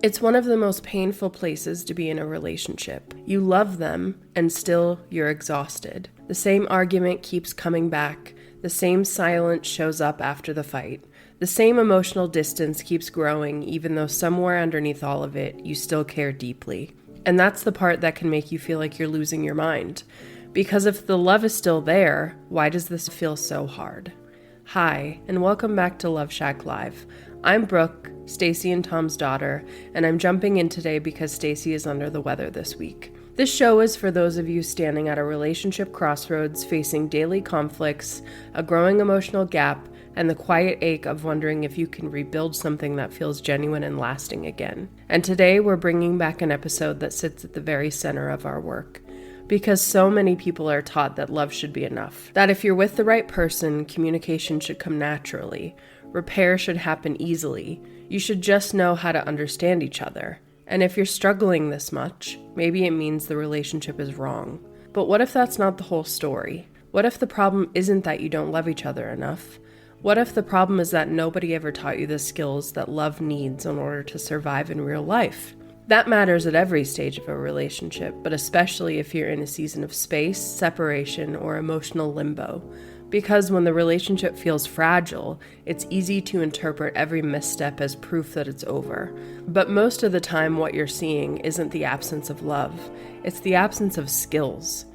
It's one of the most painful places to be in a relationship. You love them, and still you're exhausted. The same argument keeps coming back. The same silence shows up after the fight. The same emotional distance keeps growing, even though somewhere underneath all of it, you still care deeply. And that's the part that can make you feel like you're losing your mind. Because if the love is still there, why does this feel so hard? Hi, and welcome back to Love Shack Live. I'm Brooke, Staci and Tom's daughter, and I'm jumping in today because Staci is under the weather this week. This show is for those of you standing at a relationship crossroads, facing daily conflicts, a growing emotional gap, and the quiet ache of wondering if you can rebuild something that feels genuine and lasting again. And today we're bringing back an episode that sits at the very center of our work. Because so many people are taught that love should be enough. That if you're with the right person, communication should come naturally. Repair should happen easily. You should just know how to understand each other. And if you're struggling this much, maybe it means the relationship is wrong. But what if that's not the whole story? What if the problem isn't that you don't love each other enough? What if the problem is that nobody ever taught you the skills that love needs in order to survive in real life? That matters at every stage of a relationship, but especially if you're in a season of space, separation, or emotional limbo. Because when the relationship feels fragile, it's easy to interpret every misstep as proof that it's over. But most of the time, what you're seeing isn't the absence of love, it's the absence of skills.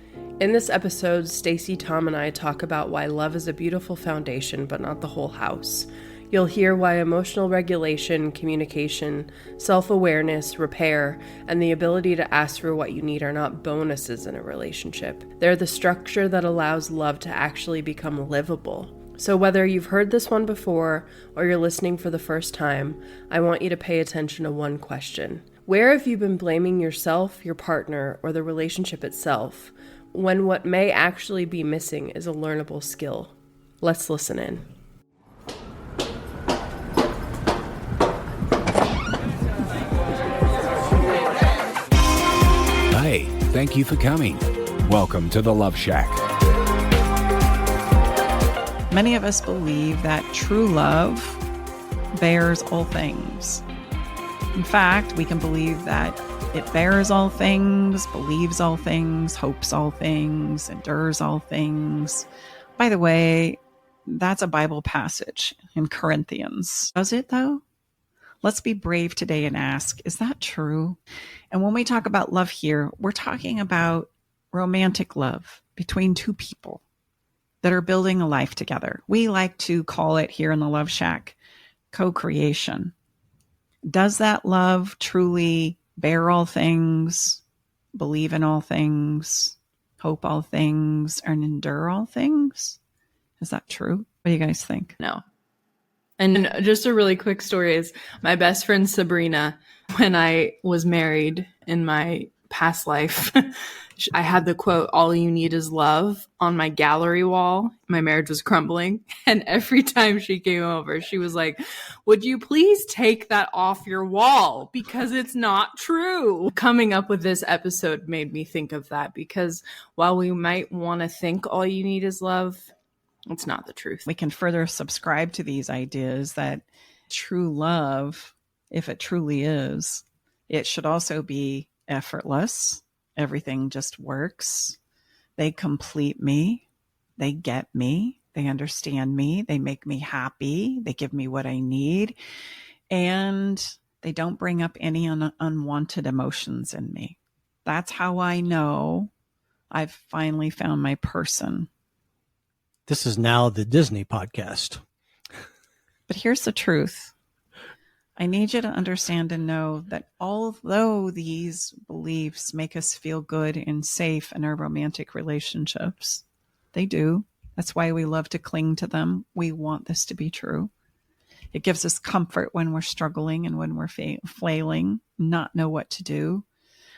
In this episode, Staci, Tom, and I talk about why love is a beautiful foundation, but not the whole house. You'll hear why emotional regulation, communication, self-awareness, repair, and the ability to ask for what you need are not bonuses in a relationship. They're the structure that allows love to actually become livable. So whether you've heard this one before or you're listening for the first time, I want you to pay attention to one question. Where have you been blaming yourself, your partner, or the relationship itself, when what may actually be missing is a learnable skill? Let's listen in. Hey, thank you for coming. Welcome to the Love Shack. Many of us believe that true love bears all things. In fact, we can believe that it bears all things, believes all things, hopes all things, endures all things. By the way, that's a Bible passage in Corinthians. Does it though? Let's be brave today and ask, is that true? And when we talk about love here, we're talking about romantic love between two people that are building a life together. We like to call it here in the Love Shack co-creation. Does that love truly bear all things, believe in all things, hope all things, and endure all things? Is that true? What do you guys think? No. And just a really quick story is my best friend Sabrina, when I was married in my past life, I had the quote, "All you need is love," on my gallery wall. My marriage was crumbling. And every time she came over, she was like, "Would you please take that off your wall? Because it's not true." Coming up with this episode made me think of that, because while we might want to think all you need is love, it's not the truth. We can further subscribe to these ideas that true love, if it truly is, it should also be effortless. Everything just works. They complete me. They get me. They understand me. They make me happy. They give me what I need. And they don't bring up any unwanted emotions in me. That's how I know I've finally found my person. This is now the Disney podcast. But here's the truth. I need you to understand and know that although these beliefs make us feel good and safe in our romantic relationships, they do. That's why we love to cling to them. We want this to be true. It gives us comfort when we're struggling and when we're flailing, not know what to do.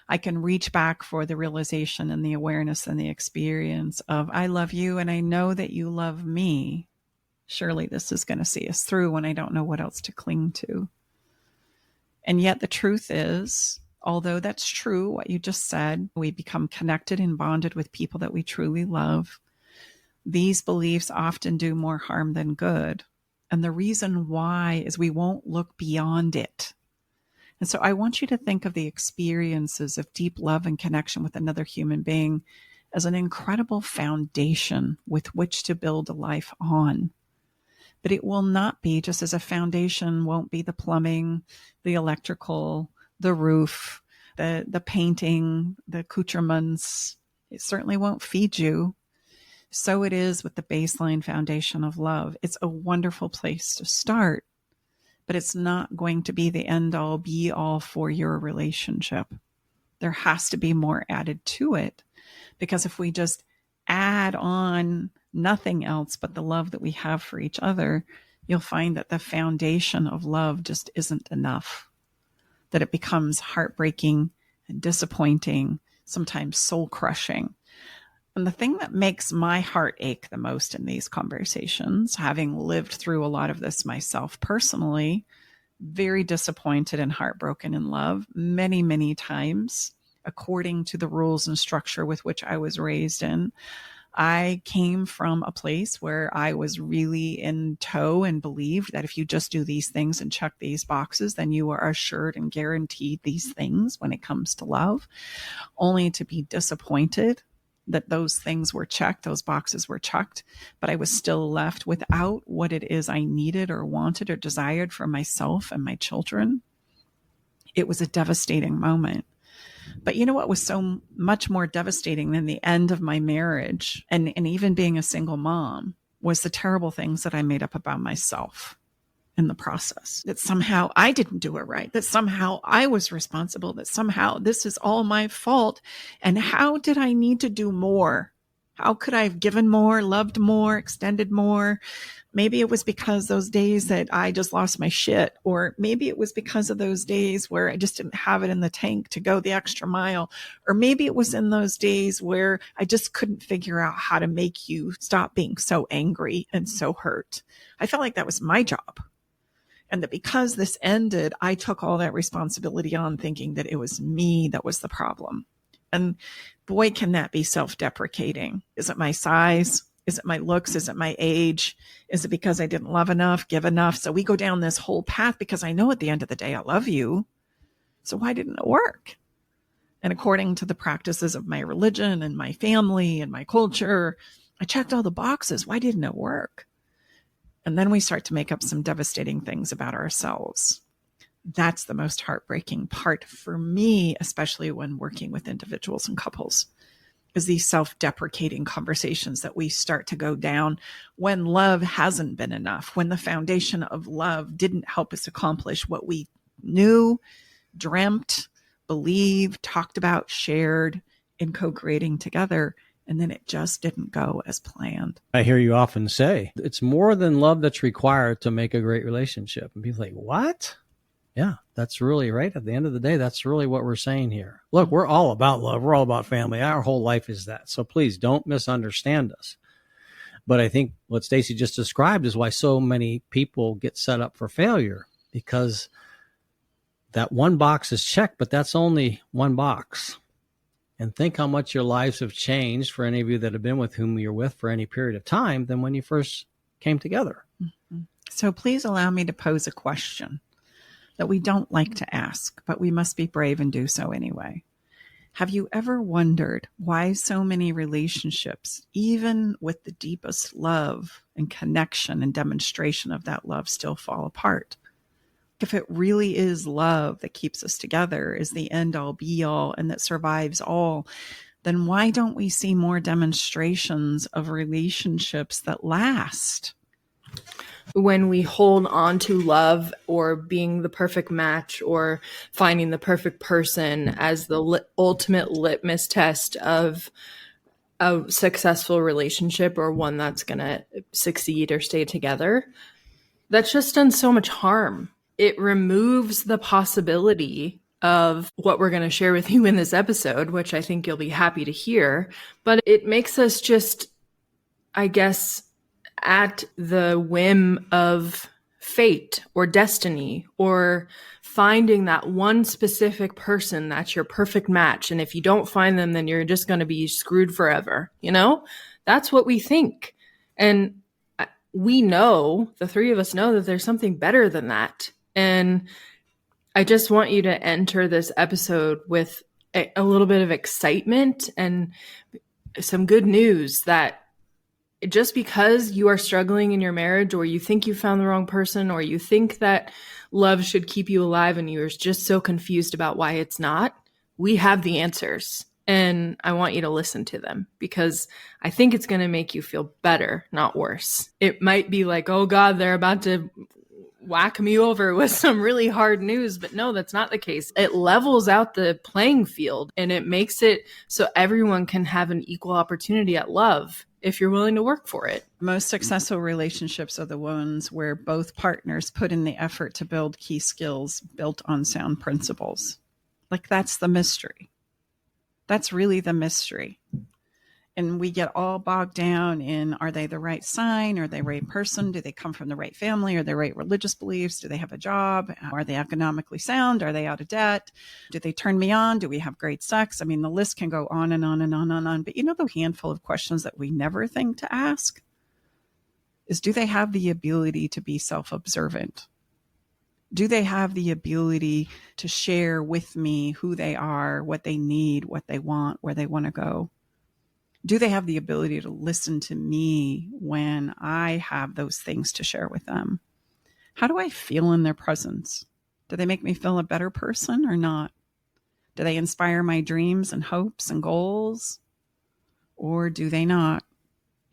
I can reach back for the realization and the awareness and the experience of, I love you and I know that you love me. Surely this is going to see us through when I don't know what else to cling to. And yet the truth is, although that's true, what you just said, we become connected and bonded with people that we truly love. These beliefs often do more harm than good. And the reason why is we won't look beyond it And so I want you to think of the experiences of deep love and connection with another human being as an incredible foundation with which to build a life on. But it will not be, just as a foundation won't be the plumbing, the electrical, the roof, the painting, the accoutrements. It certainly won't feed you. So it is with the baseline foundation of love. It's a wonderful place to start, but it's not going to be the end all be all for your relationship. There has to be more added to it, because if we just add on nothing else but the love that we have for each other, you'll find that the foundation of love just isn't enough, that it becomes heartbreaking and disappointing, sometimes soul crushing. And the thing that makes my heart ache the most in these conversations, having lived through a lot of this myself personally, very disappointed and heartbroken in love many, many times, according to the rules and structure with which I was raised in. I came from a place where I was really in tow and believed that if you just do these things and check these boxes, then you are assured and guaranteed these things when it comes to love, only to be disappointed that those things were checked, those boxes were checked, but I was still left without what it is I needed or wanted or desired for myself and my children. It was a devastating moment. But you know what was so much more devastating than the end of my marriage and even being a single mom was the terrible things that I made up about myself in the process. That somehow I didn't do it right, that somehow I was responsible, that somehow this is all my fault. And how did I need to do more? How could I have given more, loved more, extended more? Maybe it was because those days that I just lost my shit, or maybe it was because of those days where I just didn't have it in the tank to go the extra mile. Or maybe it was in those days where I just couldn't figure out how to make you stop being so angry and so hurt. I felt like that was my job. And that because this ended, I took all that responsibility on, thinking that it was me that was the problem. And boy, can that be self-deprecating. Is it my size? Is it my looks? Is it my age? Is it because I didn't love enough, give enough? So we go down this whole path because I know at the end of the day, I love you. So why didn't it work? And according to the practices of my religion and my family and my culture, I checked all the boxes. Why didn't it work? And then we start to make up some devastating things about ourselves. That's the most heartbreaking part for me, especially when working with individuals and couples, is these self-deprecating conversations that we start to go down when love hasn't been enough, when the foundation of love didn't help us accomplish what we knew, dreamt, believed, talked about, shared in co-creating together. And then it just didn't go as planned. I hear you often say, it's more than love that's required to make a great relationship. And people are like, what? Yeah, that's really right. At the end of the day, that's really what we're saying here. Look, we're all about love. We're all about family. Our whole life is that. So please don't misunderstand us. But I think what Staci just described is why so many people get set up for failure, because that one box is checked, but that's only one box. And think how much your lives have changed for any of you that have been with whom you're with for any period of time than when you first came together. Mm-hmm. So please allow me to pose a question that we don't like to ask, but we must be brave and do so anyway. Have you ever wondered why so many relationships, even with the deepest love and connection and demonstration of that love, still fall apart? If it really is love that keeps us together, is the end all be all, and that survives all, then why don't we see more demonstrations of relationships that last? When we hold on to love or being the perfect match or finding the perfect person as the ultimate litmus test of a successful relationship or one that's going to succeed or stay together, that's just done so much harm. It removes the possibility of what we're going to share with you in this episode, which I think you'll be happy to hear. But it makes us just, I guess, at the whim of fate or destiny, or finding that one specific person that's your perfect match. And if you don't find them, then you're just going to be screwed forever. You know, that's what we think. And we know, the three of us know, that there's something better than that. And I just want you to enter this episode with a little bit of excitement and some good news that just because you are struggling in your marriage, or you think you found the wrong person, or you think that love should keep you alive and you're just so confused about why it's not, we have the answers. And I want you to listen to them, because I think it's going to make you feel better, not worse. It might be like, oh God, they're about to whack me over with some really hard news. But no, that's not the case. It levels out the playing field, and it makes it so everyone can have an equal opportunity at love if you're willing to work for it. Most successful relationships are the ones where both partners put in the effort to build key skills built on sound principles. Like, that's the mystery. That's really the mystery. And we get all bogged down in, are they the right sign? Are they the right person? Do they come from the right family? Are they right religious beliefs? Do they have a job? Are they economically sound? Are they out of debt? Do they turn me on? Do we have great sex? I mean, the list can go on and on and on and on. But you know, the handful of questions that we never think to ask is, do they have the ability to be self-observant? Do they have the ability to share with me who they are, what they need, what they want, where they want to go? Do they have the ability to listen to me when I have those things to share with them? How do I feel in their presence? Do they make me feel a better person or not? Do they inspire my dreams and hopes and goals? Or do they not?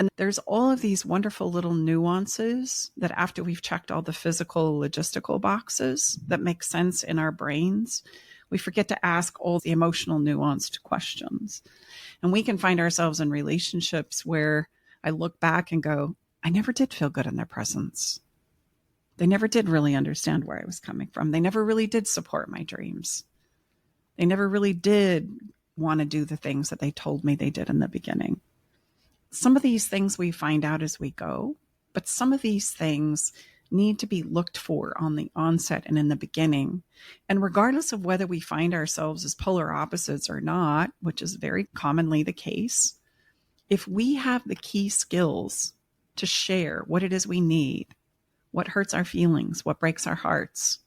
And there's all of these wonderful little nuances that, after we've checked all the physical, logistical boxes that make sense in our brains, we forget to ask all the emotional, nuanced questions. And we can find ourselves in relationships where I look back and go, I never did feel good in their presence. They never did really understand where I was coming from. They never really did support my dreams. They never really did want to do the things that they told me they did in the beginning. Some of these things we find out as we go, but some of these things need to be looked for on the onset and in the beginning. And regardless of whether we find ourselves as polar opposites or not, which is very commonly the case, if we have the key skills to share what it is we need, what hurts our feelings, what breaks our hearts,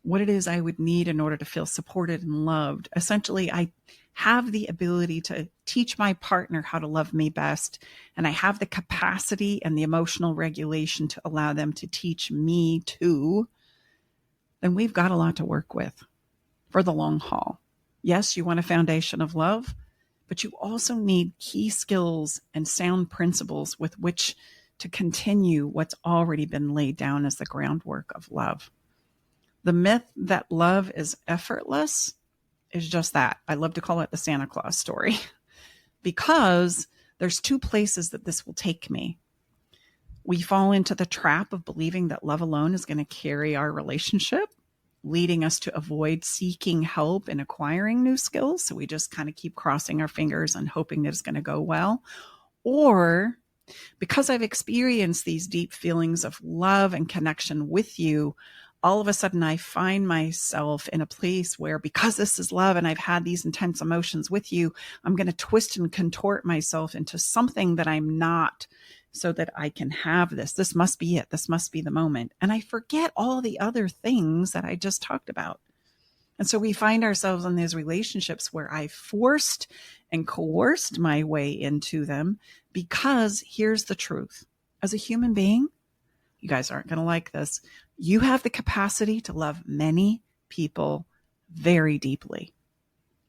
what it is I would need in order to feel supported and loved, essentially, I have the ability to teach my partner how to love me best. And I have the capacity and the emotional regulation to allow them to teach me too. Then we've got a lot to work with for the long haul. Yes, you want a foundation of love, but you also need key skills and sound principles with which to continue what's already been laid down as the groundwork of love. The myth that love is effortless is just that. I love to call it the Santa Claus story, because there's two places that this will take me. We fall into the trap of believing that love alone is going to carry our relationship, leading us to avoid seeking help and acquiring new skills. So we just kind of keep crossing our fingers and hoping that it's going to go well. Or because I've experienced these deep feelings of love and connection with you, all of a sudden I find myself in a place where, because this is love and I've had these intense emotions with you, I'm going to twist and contort myself into something that I'm not, so that I can have this. This must be it. This must be the moment. And I forget all the other things that I just talked about. And so we find ourselves in these relationships where I forced and coerced my way into them, because here's the truth. As a human being, you guys aren't going to like this, you have the capacity to love many people very deeply.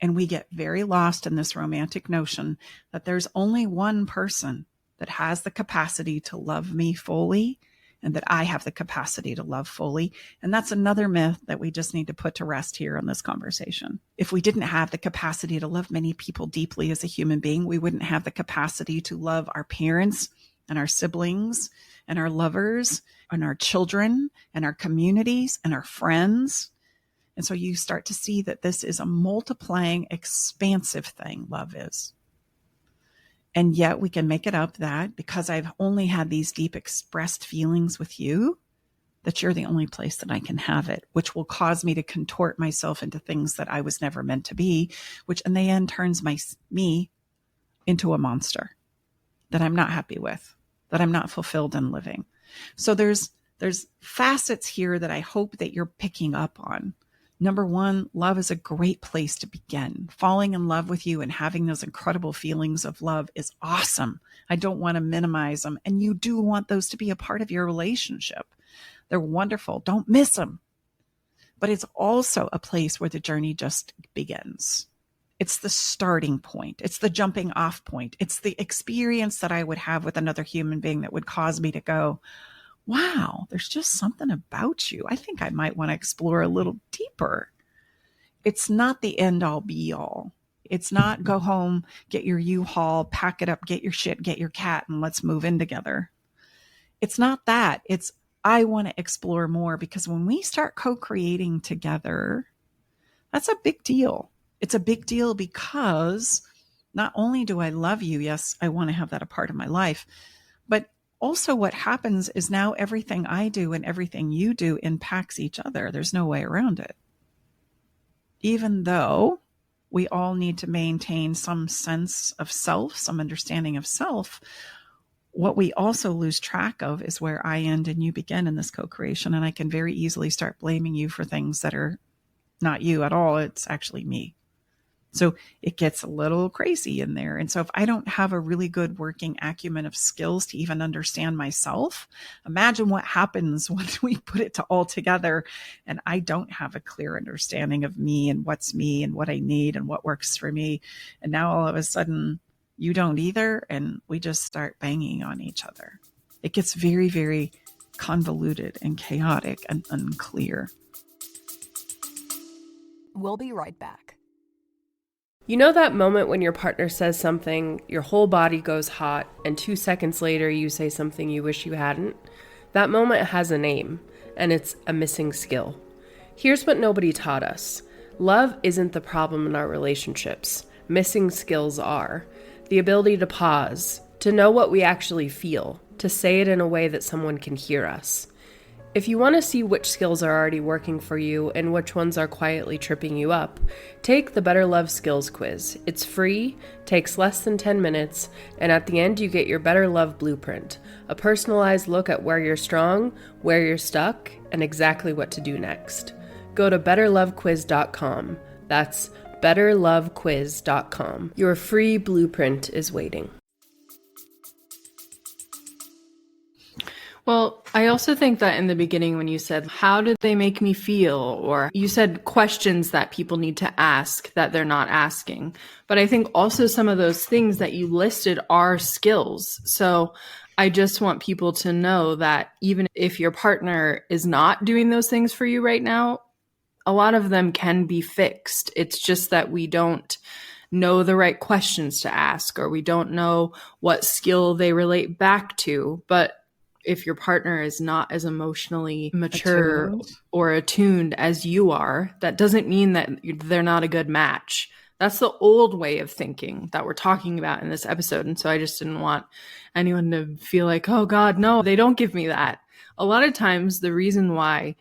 And we get very lost in this romantic notion that there's only one person that has the capacity to love me fully, and that I have the capacity to love fully. And that's another myth that we just need to put to rest here in this conversation. If we didn't have the capacity to love many people deeply as a human being, we wouldn't have the capacity to love our parents and our siblings and our lovers and our children and our communities and our friends. And so you start to see that this is a multiplying, expansive thing, love is. And yet we can make it up that because I've only had these deep expressed feelings with you, that you're the only place that I can have it, which will cause me to contort myself into things that I was never meant to be, which in the end turns me into a monster that I'm not happy with, that I'm not fulfilled in living. So there's facets here that I hope that you're picking up on. Number one, love is a great place to begin. Falling in love with you and having those incredible feelings of love is awesome. I don't want to minimize them. And you do want those to be a part of your relationship. They're wonderful. Don't miss them. But it's also a place where the journey just begins. It's the starting point. It's the jumping off point. It's the experience that I would have with another human being that would cause me to go, wow, there's just something about you. I think I might want to explore a little deeper. It's not the end all be all. It's not go home, get your U-Haul, pack it up, get your shit, get your cat, and let's move in together. It's not that. It's I want to explore more, because when we start co-creating together, that's a big deal. It's a big deal because not only do I love you, yes, I want to have that a part of my life, but also what happens is now everything I do and everything you do impacts each other. There's no way around it. Even though we all need to maintain some sense of self, some understanding of self, what we also lose track of is where I end and you begin in this co-creation. And I can very easily start blaming you for things that are not you at all. It's actually me. So it gets a little crazy in there. And so if I don't have a really good working acumen of skills to even understand myself, imagine what happens when we put it all together and I don't have a clear understanding of me and what I need and what works for me. And now all of a sudden you don't either. And we just start banging on each other. It gets very, very convoluted and chaotic and unclear. We'll be right back. You know that moment when your partner says something, your whole body goes hot, and 2 seconds later you say something you wish you hadn't? That moment has a name, and it's a missing skill. Here's what nobody taught us. Love isn't the problem in our relationships. Missing skills are. The ability to pause, to know what we actually feel, to say it in a way that someone can hear us. If you want to see which skills are already working for you and which ones are quietly tripping you up, take the Better Love Skills Quiz. It's free, takes less than 10 minutes, and at the end you get your Better Love Blueprint, a personalized look at where you're strong, where you're stuck, and exactly what to do next. Go to betterlovequiz.com. That's betterlovequiz.com. Your free blueprint is waiting. Well, I also think that in the beginning when you said, how did they make me feel? Or you said questions that people need to ask that they're not asking. But I think also some of those things that you listed are skills. So I just want people to know that even if your partner is not doing those things for you right now, a lot of them can be fixed. It's just that we don't know the right questions to ask, or we don't know what skill they relate back to. But if your partner is not as emotionally mature or attuned as you are, that doesn't mean that they're not a good match. That's the old way of thinking that we're talking about in this episode. And so I just didn't want anyone to feel like, oh God, no, they don't give me that. A lot of times the reason why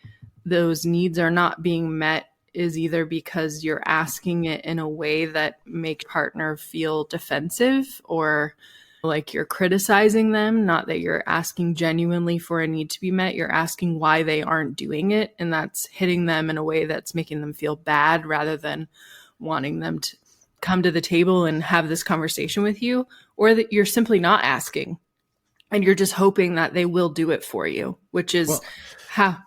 those needs are not being met is either because you're asking it in a way that makes your partner feel defensive, or like you're criticizing them, not that you're asking genuinely for a need to be met. You're asking why they aren't doing it. And that's hitting them in a way that's making them feel bad rather than wanting them to come to the table and have this conversation with you, or that you're simply not asking and you're just hoping that they will do it for you, which is how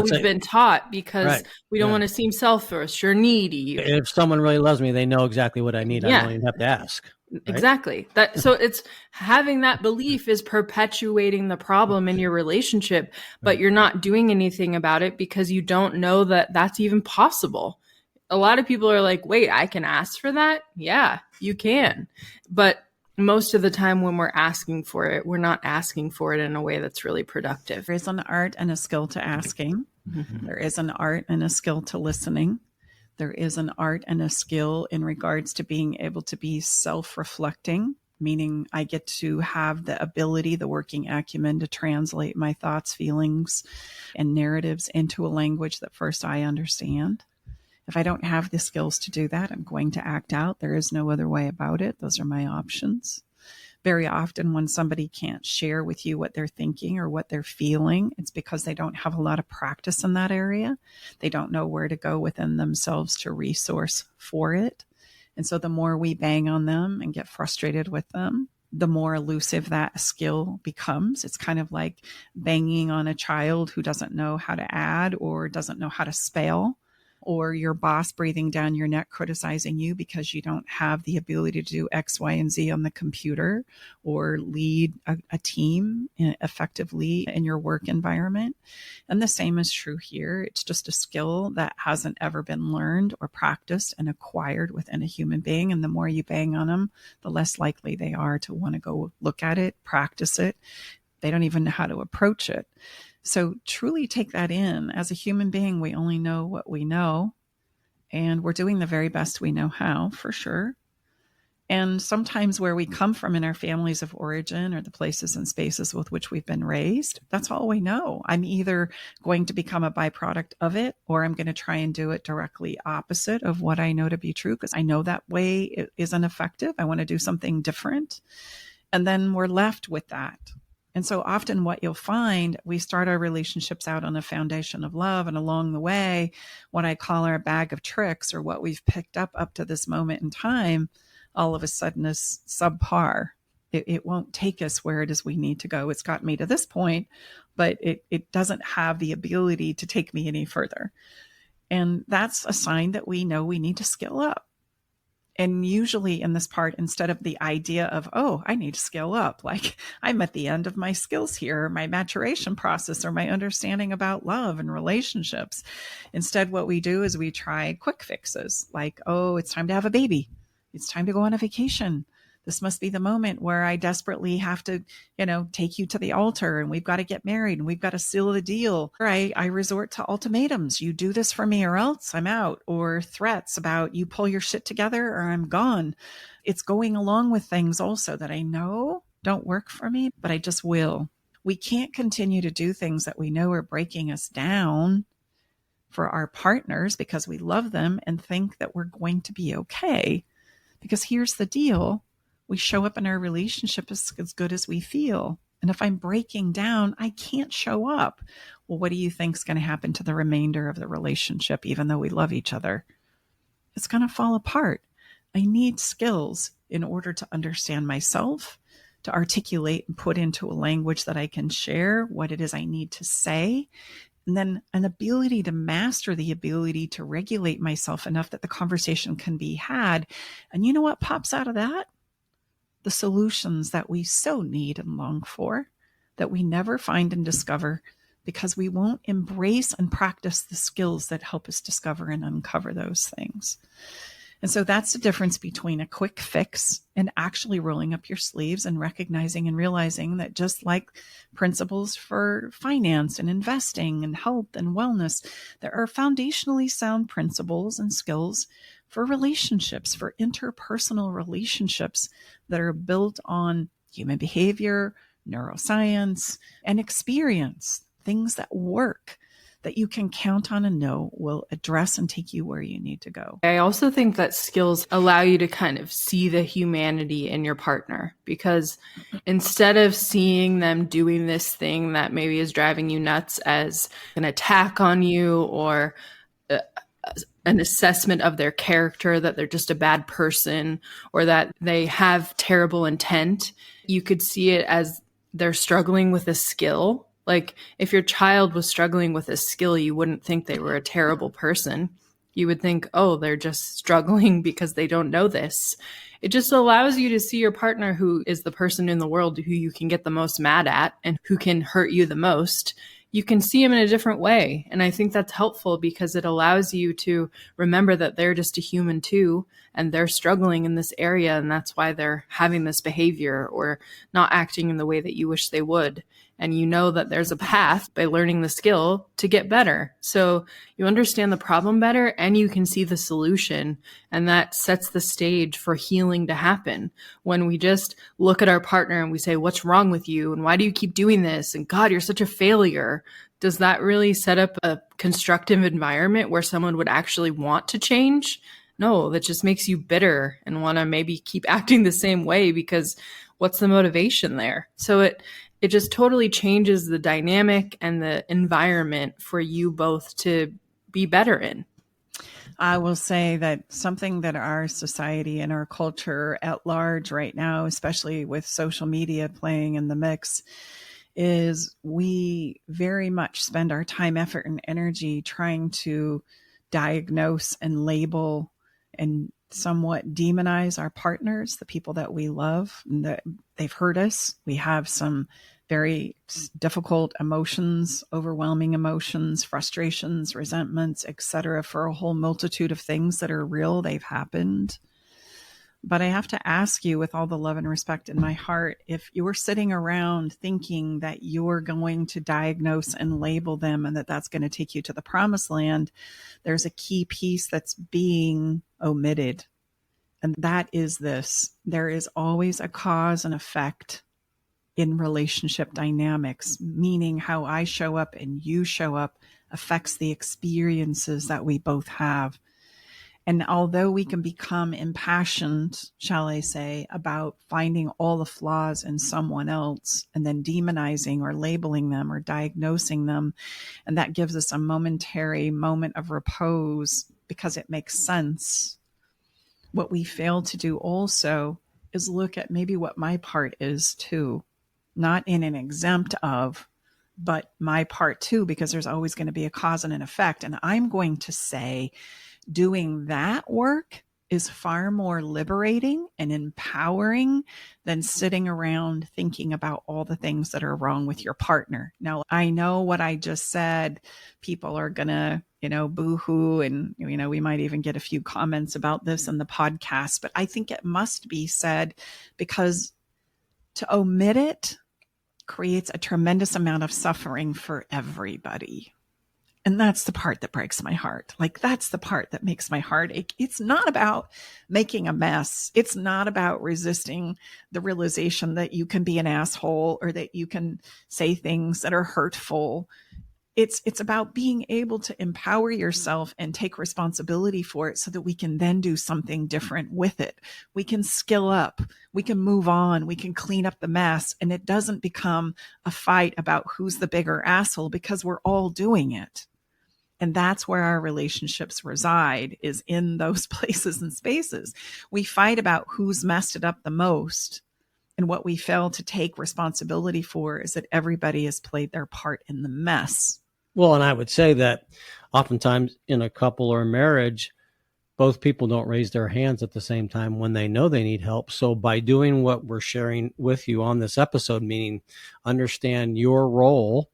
we've been taught, because we don't want to seem selfish or needy. If someone really loves me, they know exactly what I need. I don't even have to ask. Right? Exactly. So it's having that belief is perpetuating the problem in your relationship, but you're not doing anything about it because you don't know that that's even possible. A lot of people are like, wait, I can ask for that? Yeah, you can. But most of the time when we're asking for it, we're not asking for it in a way that's really productive. There is an art and a skill to asking. Mm-hmm. There is an art and a skill to listening. There is an art and a skill in regards to being able to be self-reflecting, meaning I get to have the ability, the working acumen to translate my thoughts, feelings, and narratives into a language that first I understand. If I don't have the skills to do that, I'm going to act out. There is no other way about it. Those are my options. Very often when somebody can't share with you what they're thinking or what they're feeling, it's because they don't have a lot of practice in that area. They don't know where to go within themselves to resource for it. And so the more we bang on them and get frustrated with them, the more elusive that skill becomes. It's kind of like banging on a child who doesn't know how to add or doesn't know how to spell, or your boss breathing down your neck criticizing you because you don't have the ability to do X, Y, and Z on the computer or lead a team effectively in your work environment. And the same is true here. It's just a skill that hasn't ever been learned or practiced and acquired within a human being. And the more you bang on them, the less likely they are to want to go look at it, practice it. They don't even know how to approach it. So truly take that in. As a human being, we only know what we know, and we're doing the very best we know how, for sure. And sometimes where we come from in our families of origin or the places and spaces with which we've been raised, that's all we know. I'm either going to become a byproduct of it, or I'm going to try and do it directly opposite of what I know to be true, because I know that way it isn't effective. I want to do something different. And then we're left with that. And so often what you'll find, we start our relationships out on a foundation of love, and along the way, what I call our bag of tricks, or what we've picked up to this moment in time, all of a sudden is subpar. It won't take us where it is we need to go. It's got me to this point, but it doesn't have the ability to take me any further. And that's a sign that we know we need to skill up. And usually in this part, instead of the idea of, oh, I need to scale up, like I'm at the end of my skills here, my maturation process, or my understanding about love and relationships. Instead, what we do is we try quick fixes like, oh, it's time to have a baby. It's time to go on a vacation. This must be the moment where I desperately have to, take you to the altar, and we've got to get married, and we've got to seal the deal. Or I resort to ultimatums. You do this for me or else I'm out. Or threats about you pull your shit together or I'm gone. It's going along with things also that I know don't work for me, but I just will. We can't continue to do things that we know are breaking us down for our partners because we love them and think that we're going to be okay. Because here's the deal. We show up in our relationship as good as we feel. And if I'm breaking down, I can't show up. Well, what do you think is going to happen to the remainder of the relationship, even though we love each other? It's going to fall apart. I need skills in order to understand myself, to articulate and put into a language that I can share what it is I need to say. And then an ability to master the ability to regulate myself enough that the conversation can be had. And you know what pops out of that? The solutions that we so need and long for, that we never find and discover because we won't embrace and practice the skills that help us discover and uncover those things. And so that's the difference between a quick fix and actually rolling up your sleeves and recognizing and realizing that just like principles for finance and investing and health and wellness, there are foundationally sound principles and skills for relationships, for interpersonal relationships that are built on human behavior, neuroscience, and experience, things that work, that you can count on and know will address and take you where you need to go. I also think that skills allow you to kind of see the humanity in your partner, because instead of seeing them doing this thing that maybe is driving you nuts as an attack on you or an assessment of their character, that they're just a bad person or that they have terrible intent, you could see it as they're struggling with a skill. Like if your child was struggling with a skill, you wouldn't think they were a terrible person. You would think, oh, they're just struggling because they don't know this. It just allows you to see your partner, who is the person in the world who you can get the most mad at and who can hurt you the most. You can see them in a different way. And I think that's helpful because it allows you to remember that they're just a human too, and they're struggling in this area. And that's why they're having this behavior or not acting in the way that you wish they would. And you know that there's a path by learning the skill to get better. So you understand the problem better and you can see the solution. And that sets the stage for healing to happen. When we just look at our partner and we say, what's wrong with you? And why do you keep doing this? And God, you're such a failure. Does that really set up a constructive environment where someone would actually want to change? No, that just makes you bitter and want to maybe keep acting the same way because what's the motivation there? So it just totally changes the dynamic and the environment for you both to be better in. I will say that something that our society and our culture at large right now, especially with social media playing in the mix, is we very much spend our time, effort, and energy trying to diagnose and label and somewhat demonize our partners, the people that we love, and that they've hurt us. We have some very difficult emotions, overwhelming emotions, frustrations, resentments, etc., for a whole multitude of things that are real. They've happened. But I have to ask you, with all the love and respect in my heart, if you're sitting around thinking that you're going to diagnose and label them and that that's going to take you to the promised land, there's a key piece that's being omitted. And that is this: there is always a cause and effect in relationship dynamics, meaning how I show up and you show up affects the experiences that we both have. And although we can become impassioned, shall I say, about finding all the flaws in someone else and then demonizing or labeling them or diagnosing them, and that gives us a momentary moment of repose because it makes sense, what we fail to do also is look at maybe what my part is too, not in an exempt of, but my part too, because there's always going to be a cause and an effect. And I'm going to say doing that work is far more liberating and empowering than sitting around thinking about all the things that are wrong with your partner. Now, I know what I just said, people are going to, boo-hoo, and, we might even get a few comments about this in the podcast, but I think it must be said because to omit it creates a tremendous amount of suffering for everybody. And that's the part that breaks my heart. Like, that's the part that makes my heart ache. It's not about making a mess. It's not about resisting the realization that you can be an asshole or that you can say things that are hurtful. It's about being able to empower yourself and take responsibility for it so that we can then do something different with it. We can skill up, we can move on, we can clean up the mess, and it doesn't become a fight about who's the bigger asshole because we're all doing it. And that's where our relationships reside, is in those places and spaces. We fight about who's messed it up the most. And what we fail to take responsibility for is that everybody has played their part in the mess. Well, and I would say that oftentimes in a couple or a marriage, both people don't raise their hands at the same time when they know they need help. So by doing what we're sharing with you on this episode, meaning understand your role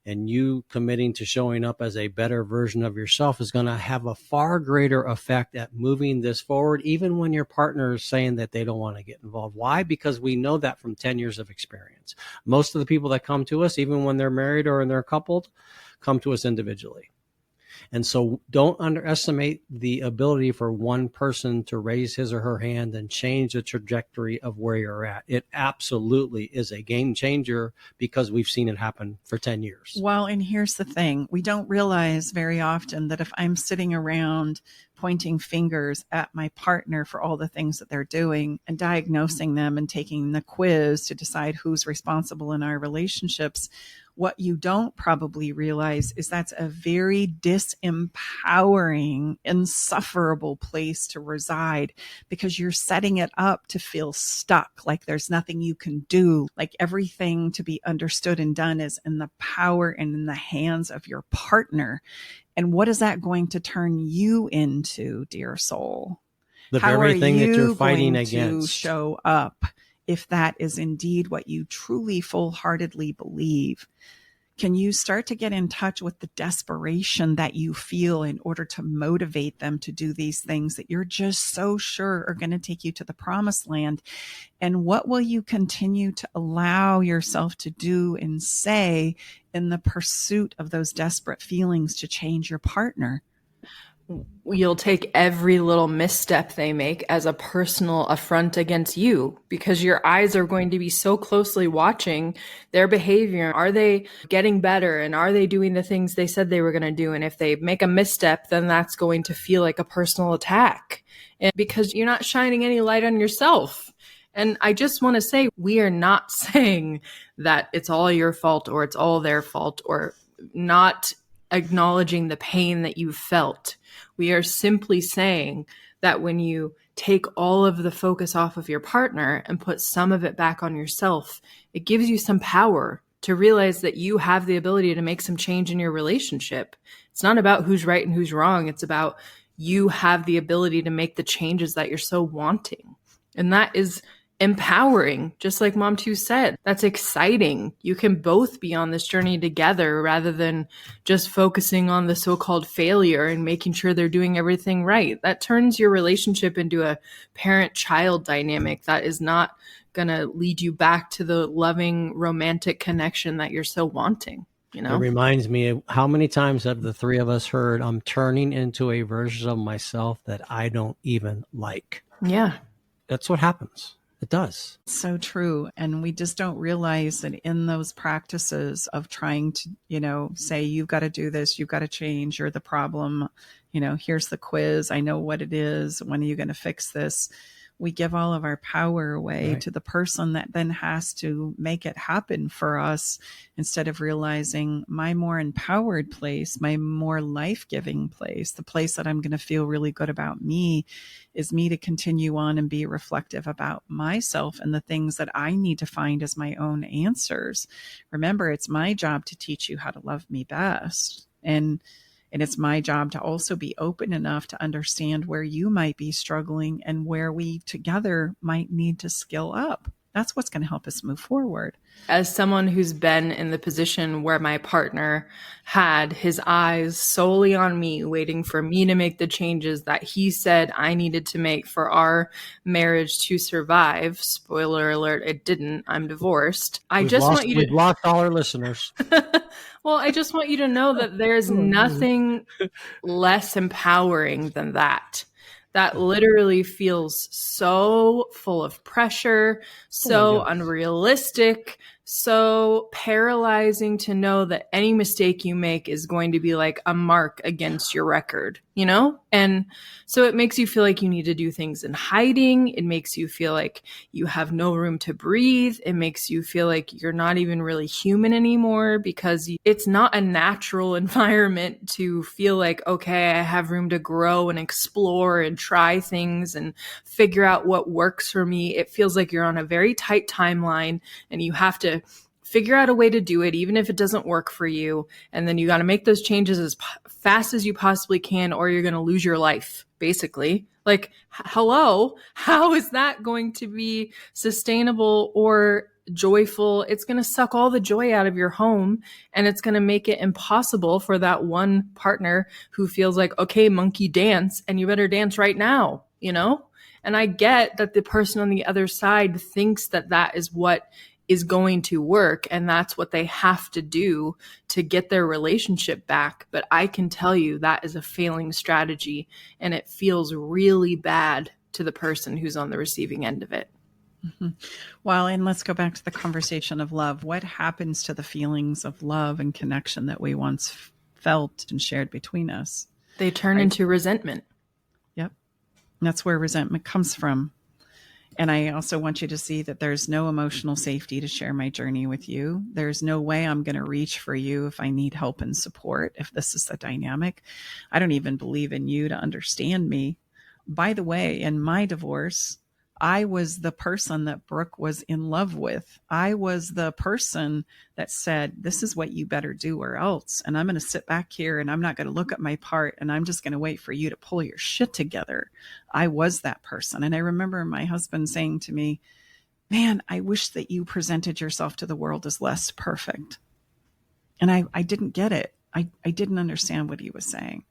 and you committing to showing up as a better version of yourself, is going to have a far greater effect at moving this forward, even when your partner is saying that they don't want to get involved. Why? Because we know that from 10 years of experience. Most of the people that come to us, even when they're married or they're coupled, come to us individually. And so don't underestimate the ability for one person to raise his or her hand and change the trajectory of where you're at. It absolutely is a game changer because we've seen it happen for 10 years. Well, and here's the thing. We don't realize very often that if I'm sitting around pointing fingers at my partner for all the things that they're doing and diagnosing them and taking the quiz to decide who's responsible in our relationships, what you don't probably realize is that's a very disempowering, insufferable place to reside because you're setting it up to feel stuck, like there's nothing you can do, like everything to be understood and done is in the power and in the hands of your partner. And what is that going to turn you into, dear soul? The very thing that you're fighting against. How are you going to show up if that is indeed what you truly full-heartedly believe? Can you start to get in touch with the desperation that you feel in order to motivate them to do these things that you're just so sure are going to take you to the promised land? And what will you continue to allow yourself to do and say in the pursuit of those desperate feelings to change your partner? You'll take every little misstep they make as a personal affront against you because your eyes are going to be so closely watching their behavior. Are they getting better? And are they doing the things they said they were going to do? And if they make a misstep, then that's going to feel like a personal attack. And because you're not shining any light on yourself. And I just want to say, we are not saying that it's all your fault or it's all their fault, or not acknowledging the pain that you felt. We are simply saying that when you take all of the focus off of your partner and put some of it back on yourself, it gives you some power to realize that you have the ability to make some change in your relationship. It's not about who's right and who's wrong. It's about you have the ability to make the changes that you're so wanting. And that is empowering, just like Mom 2 said. That's exciting. You can both be on this journey together rather than just focusing on the so-called failure and making sure they're doing everything right. That turns your relationship into a parent-child dynamic that is not going to lead you back to the loving, romantic connection that you're so wanting. You know? It reminds me of how many times have the three of us heard, I'm turning into a version of myself that I don't even like. Yeah. That's what happens. It does. So true. And we just don't realize that in those practices of trying to, say, you've got to do this, you've got to change, you're the problem, here's the quiz, I know what it is, when are you going to fix this? We give all of our power away to the person that then has to make it happen for us, instead of realizing my more empowered place, my more life-giving place, the place that I'm going to feel really good about me, is me to continue on and be reflective about myself and the things that I need to find as my own answers. Remember, it's my job to teach you how to love me best. And it's my job to also be open enough to understand where you might be struggling and where we together might need to skill up. That's what's going to help us move forward. As someone who's been in the position where my partner had his eyes solely on me, waiting for me to make the changes that he said I needed to make for our marriage to survive. Spoiler alert, it didn't. I'm divorced. We've lost all our listeners. Well, I just want you to know that there's nothing less empowering than that. That literally feels so full of pressure, so unrealistic, so paralyzing to know that any mistake you make is going to be like a mark against your record, And so it makes you feel like you need to do things in hiding. It makes you feel like you have no room to breathe. It makes you feel like you're not even really human anymore, because it's not a natural environment to feel like, okay, I have room to grow and explore and try things and figure out what works for me. It feels like you're on a very tight timeline and you have to figure out a way to do it, even if it doesn't work for you. And then you got to make those changes as fast as you possibly can, or you're going to lose your life, basically. Like, hello, how is that going to be sustainable or joyful? It's going to suck all the joy out of your home, and it's going to make it impossible for that one partner who feels like, okay, monkey dance, and you better dance right now, And I get that the person on the other side thinks that that is what is going to work, and that's what they have to do to get their relationship back. But I can tell you that is a failing strategy, and it feels really bad to the person who's on the receiving end of it. Mm-hmm. Well, and let's go back to the conversation of love. What happens to the feelings of love and connection that we once felt and shared between us? They turn into resentment. Yep. And that's where resentment comes from. And I also want you to see that there's no emotional safety to share my journey with you. There's no way I'm going to reach for you if I need help and support, if this is the dynamic. I don't even believe in you to understand me. By the way, in my divorce, I was the person that Brooke was in love with. I was the person that said, this is what you better do or else. And I'm going to sit back here and I'm not going to look at my part and I'm just going to wait for you to pull your shit together. I was that person. And I remember my husband saying to me, man, I wish that you presented yourself to the world as less perfect. And I didn't get it. I didn't understand what he was saying.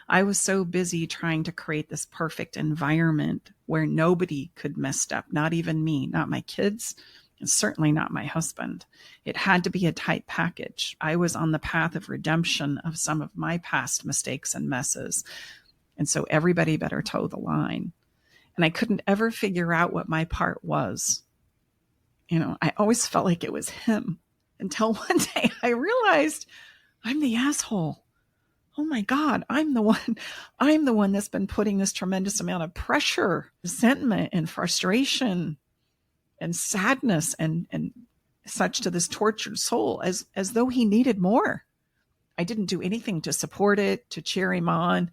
I was so busy trying to create this perfect environment where nobody could mess up, not even me, not my kids, and certainly not my husband. It had to be a tight package. I was on the path of redemption of some of my past mistakes and messes. And so everybody better toe the line. And I couldn't ever figure out what my part was. I always felt like it was him, until one day I realized I'm the asshole. Oh my God, I'm the one that's been putting this tremendous amount of pressure, resentment, and frustration and sadness and such to this tortured soul as though he needed more. I didn't do anything to support it, to cheer him on,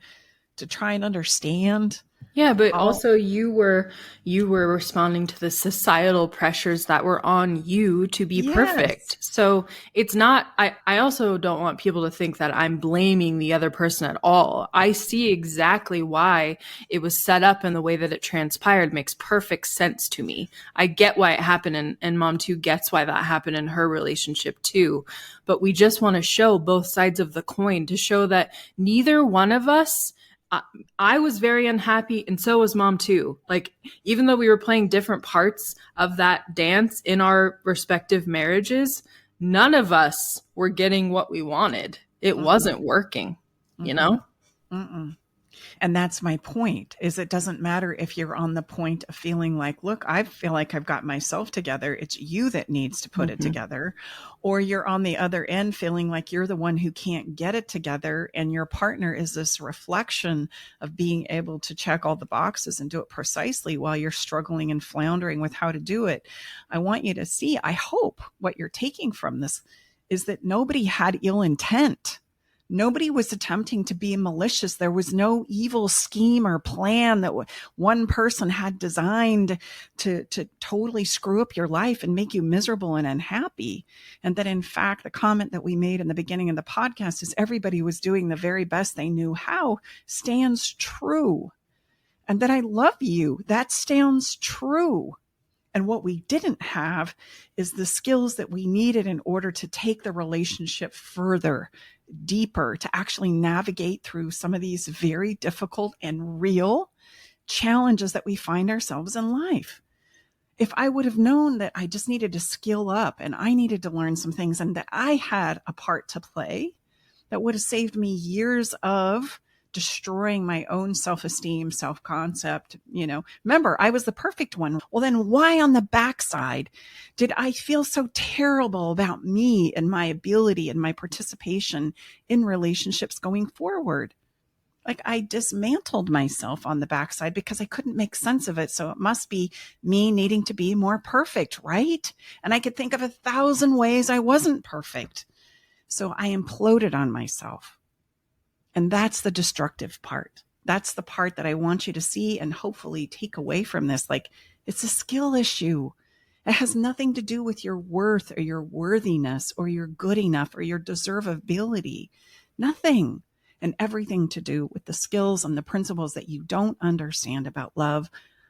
to try and understand. Yeah, but also you were responding to the societal pressures that were on you to be perfect. So it's not, I also don't want people to think that I'm blaming the other person at all. I see exactly why it was set up in the way that it transpired. Makes perfect sense to me. I get why it happened, and Mom too gets why that happened in her relationship too. But we just want to show both sides of the coin, to show that neither one of us, I was very unhappy, and so was Mom too. Like, even though we were playing different parts of that dance in our respective marriages, none of us were getting what we wanted. It wasn't working, you know? And that's my point, is it doesn't matter if you're on the point of feeling like, look, I feel like I've got myself together. It's you that needs to put it together. Or you're on the other end feeling like you're the one who can't get it together, and your partner is this reflection of being able to check all the boxes and do it precisely while you're struggling and floundering with how to do it. I want you to see, I hope what you're taking from this is that nobody had ill intent. Nobody was attempting to be malicious. There was no evil scheme or plan that one person had designed to totally screw up your life and make you miserable and unhappy. And that, in fact, the comment that we made in the beginning of the podcast is everybody was doing the very best they knew how stands true. And that I love you, that stands true. And what we didn't have is the skills that we needed in order to take the relationship further, deeper, to actually navigate through some of these very difficult and real challenges that we find ourselves in life. If I would have known that I just needed to skill up and I needed to learn some things and that I had a part to play, that would have saved me years of destroying my own self-esteem, self-concept. Remember, I was the perfect one. Well, then why on the backside did I feel so terrible about me and my ability and my participation in relationships going forward? Like, I dismantled myself on the backside because I couldn't make sense of it. So it must be me needing to be more perfect, right? And I could think of 1,000 ways I wasn't perfect. So I imploded on myself. And that's the destructive part. That's the part that I want you to see and hopefully take away from this. Like, it's a skill issue. It has nothing to do with your worth or your worthiness or your good enough or your deservability. Nothing. And everything to do with the skills and the principles that you don't understand about love,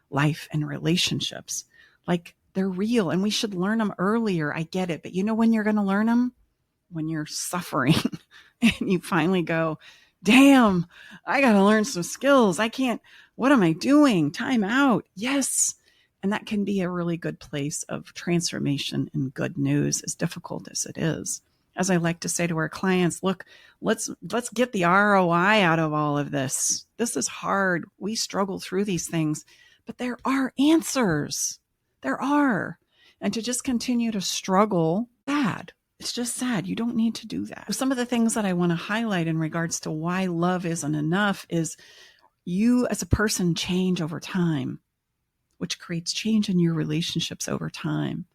life, and relationships. Like, they're real and we should learn them earlier. I get it. But you know when you're going to learn them? When you're suffering and you finally go, damn, I got to learn some skills. What am I doing? Time out. Yes. And that can be a really good place of transformation and good news, as difficult as it is. As I like to say to our clients, look, let's get the ROI out of all of this. This is hard. We struggle through these things, but there are answers. There are. And to just continue to struggle, bad. It's just sad. You don't need to do that. Some of the things that I want to highlight in regards to why love isn't enough is you as a person change over time, which creates change in your relationships over time.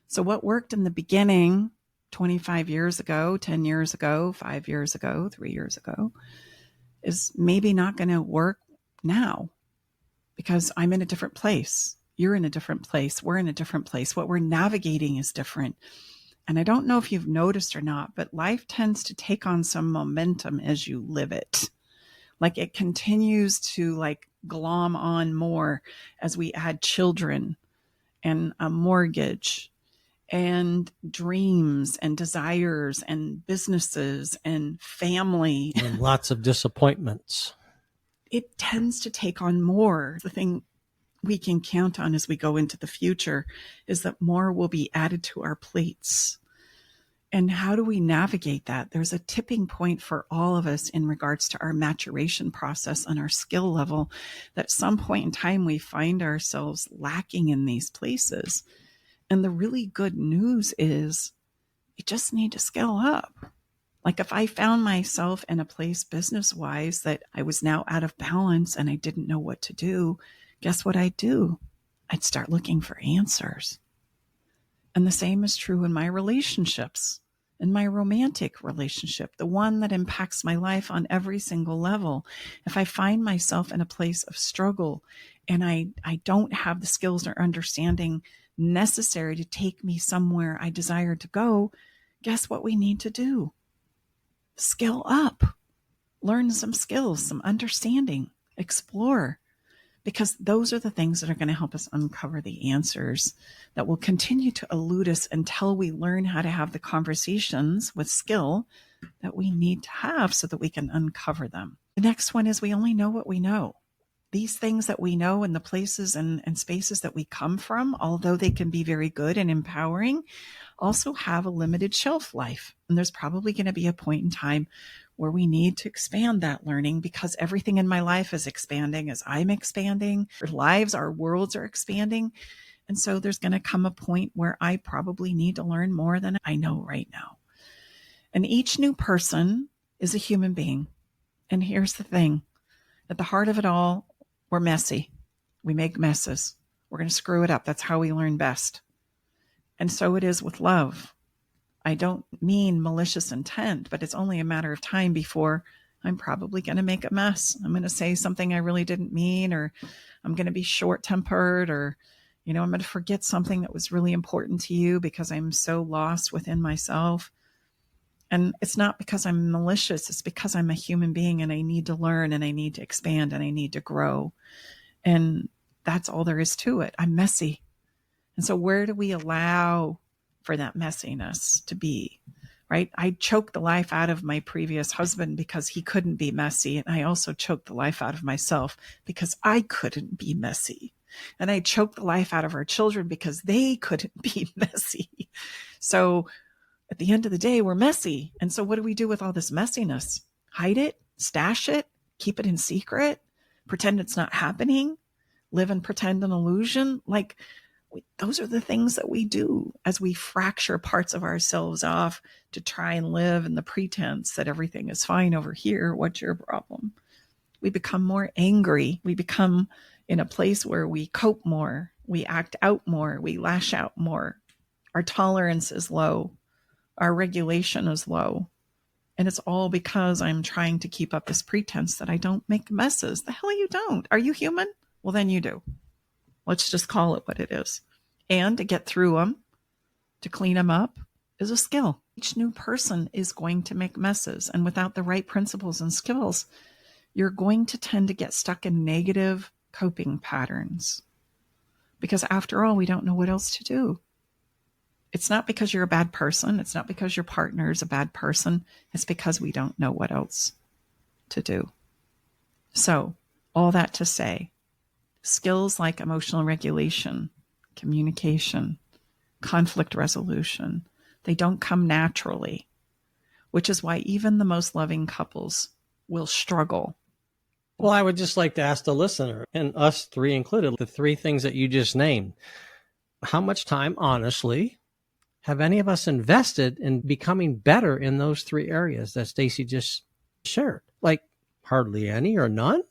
So what worked in the beginning 25 years ago, 10 years ago, 5 years ago, 3 years ago is maybe not going to work now because I'm in a different place. You're in a different place. We're in a different place. What we're navigating is different. And I don't know if you've noticed or not, but life tends to take on some momentum as you live it. Like, it continues to glom on more as we add children and a mortgage and dreams and desires and businesses and family. And lots of disappointments. It tends to take on more. The thing we can count on as we go into the future is that more will be added to our plates. And how do we navigate that? There's a tipping point for all of us in regards to our maturation process and our skill level, that at some point in time we find ourselves lacking in these places. And the really good news is you just need to skill up. Like, if I found myself in a place business-wise that I was now out of balance and I didn't know what to do, guess what I'd do? I'd start looking for answers. And the same is true in my relationships, in my romantic relationship, the one that impacts my life on every single level. If I find myself in a place of struggle and I don't have the skills or understanding necessary to take me somewhere I desire to go, guess what we need to do? Skill up, learn some skills, some understanding, explore, because those are the things that are going to help us uncover the answers that will continue to elude us until we learn how to have the conversations with skill that we need to have so that we can uncover them. The next one is we only know what we know. These things that we know and the places and spaces that we come from, although they can be very good and empowering, also have a limited shelf life. And there's probably going to be a point in time where we need to expand that learning because everything in my life is expanding as I'm expanding. Our lives, our worlds are expanding. And so there's going to come a point where I probably need to learn more than I know right now. And each new person is a human being. And here's the thing. At the heart of it all, we're messy. We make messes. We're going to screw it up. That's how we learn best. And so it is with love. I don't mean malicious intent, but it's only a matter of time before I'm probably going to make a mess. I'm going to say something I really didn't mean, or I'm going to be short-tempered, or, I'm going to forget something that was really important to you because I'm so lost within myself. And it's not because I'm malicious. It's because I'm a human being and I need to learn and I need to expand and I need to grow. And that's all there is to it. I'm messy. And so where do we allow for that messiness to be, right? I choked the life out of my previous husband because he couldn't be messy. And I also choked the life out of myself because I couldn't be messy. And I choked the life out of our children because they couldn't be messy. So at the end of the day, we're messy. And so what do we do with all this messiness? Hide it, stash it, keep it in secret, pretend it's not happening, live and pretend an illusion. Those are the things that we do as we fracture parts of ourselves off to try and live in the pretense that everything is fine over here. What's your problem? We become more angry. We become in a place where we cope more. We act out more. We lash out more. Our tolerance is low. Our regulation is low. And it's all because I'm trying to keep up this pretense that I don't make messes. The hell you don't. Are you human? Well, then you do. Let's just call it what it is. And to get through them, to clean them up, is a skill. Each new person is going to make messes. And without the right principles and skills, you're going to tend to get stuck in negative coping patterns. Because after all, we don't know what else to do. It's not because you're a bad person. It's not because your partner is a bad person. It's because we don't know what else to do. So, all that to say, skills like emotional regulation, communication, conflict resolution, they don't come naturally, which is why even the most loving couples will struggle. Well, I would just like to ask the listener, and us three included, the three things that you just named. How much time, honestly, have any of us invested in becoming better in those three areas that Staci just shared? Like hardly any or none?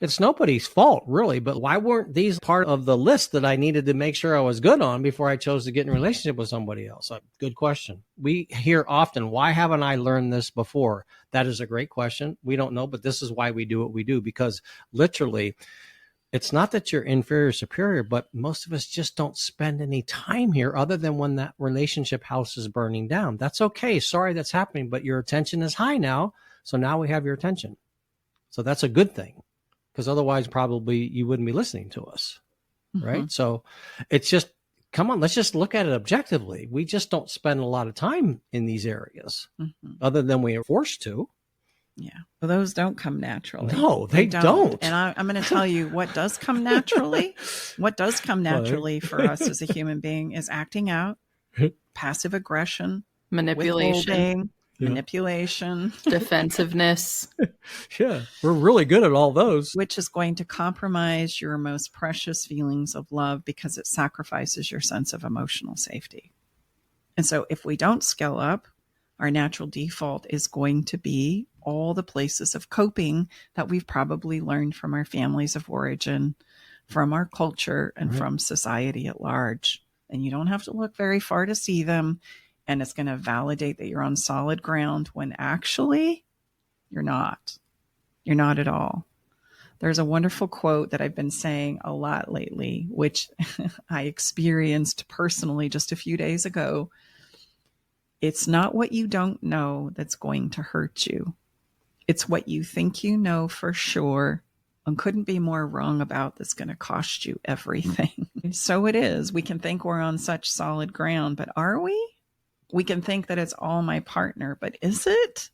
It's nobody's fault, really, but why weren't these part of the list that I needed to make sure I was good on before I chose to get in a relationship with somebody else? Good question. We hear often, why haven't I learned this before? That is a great question. We don't know, but this is why we do what we do, because literally, it's not that you're inferior or superior, but most of us just don't spend any time here other than when that relationship house is burning down. That's okay. Sorry that's happening, but your attention is high now. So now we have your attention. So that's a good thing, because otherwise probably you wouldn't be listening to us. Right. So it's just, come on, let's just look at it objectively. We just don't spend a lot of time in these areas other than we are forced to. Yeah. Well, those don't come naturally. No, they don't. And I'm going to tell you what does come naturally. What does come naturally for us as a human being is acting out, passive aggression, manipulation, manipulation, defensiveness. Yeah, we're really good at all those. Which is going to compromise your most precious feelings of love because it sacrifices your sense of emotional safety. And so if we don't scale up, our natural default is going to be all the places of coping that we've probably learned from our families of origin, from our culture, and from society at large. and you don't have to look very far to see them. And it's going to validate that you're on solid ground when actually you're not. You're not at all. There's a wonderful quote that I've been saying a lot lately, which I experienced personally just a few days ago. It's not what you don't know that's going to hurt you. It's what you think you know for sure and couldn't be more wrong about that's going to cost you everything. So it is. We can think we're on such solid ground, but are we? We can think that it's all my partner, but is it?